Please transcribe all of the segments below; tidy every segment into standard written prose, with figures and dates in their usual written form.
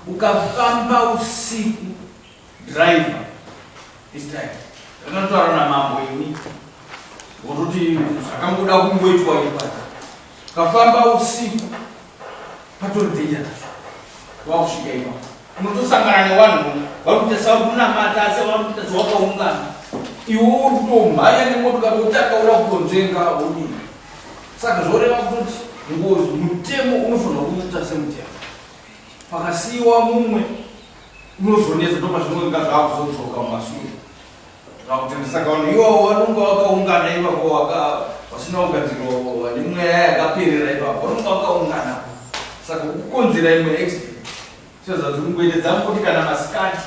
ukafamba usiku driver this time akanotaura namambo ini kuti zvakangoda kungoitwa ipata ukafamba usiku patori dangerous wakusvika ipapo unotosangana nevanhu vari kuita sakunamata asi vari kuita sewakaungana iwe uri kutomhanya nemotokari utakaura kutonzvenga udini. Saka zvoreva kuti ngozi mutemo unofanira kuita semutemo pakasiyiwa mumwe unozonetsa ndopazvinonga zvakuzodzoka mumashure zvakuti saka vanhu iwavo vanonga vakaungana ipapo vasina kugadzirwa vane mweya yakaperera ipapo vanonga vakaungana saka kukonzera imwe accident sezvati kungoedza moti kana masikati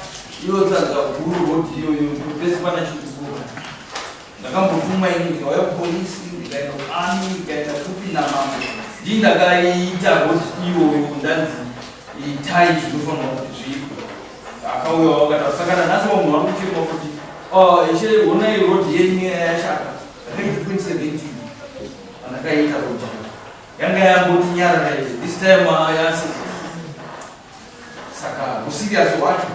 iwo tsaga guru roti iyoyo pese pana chikukura ndakambotuma ini ndikauya kupolisi ndikaenda kuami ndikaenda kupinda mambo ndii ndakaita roti iyoyo ndanzi itai zvinofanira kuti zviitwe akauya wakati sakana nhasi vamwe vari kuchema kuti ishe honai roti yenyu yashaka ndakaita 2017 andakaita roti yanga yangoti nyarara this time yasi saka usiriasi wacho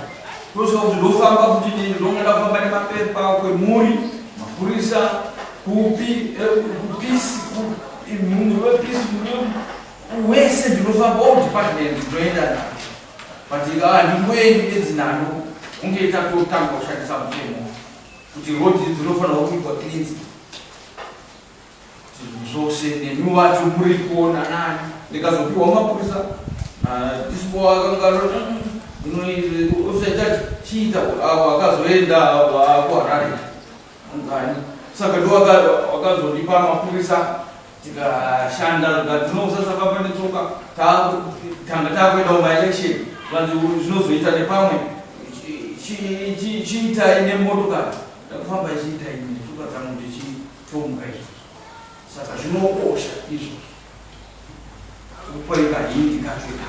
tosvika kuti ndofamba kuti ndongada kufamba nemapepa kwemhuri mapurisa kupi kupisi munhu wepisi wese ndinofamba all department ndinoenda nayo but handingoendi nedzinhano unge itatotanga kushandisa mutemo kuti rodi dzinofanira kuitwa cleansi zvose nemi wacho muri kuona nani ndikazopiwa mapurisa dispo akanga unoita chiita akazoenda kuharare ungani saka ndo wakazondipa mapurisa tikashanda ndinousasafamba netsoka tanga takuenda kumaelection vanzi zvinozoita nepamwe chiita ine motokari ndakufamba chiita ine tsoka dzangu ndichitomuka izvo saka zvinokosha izvo upoika hii ndikazvita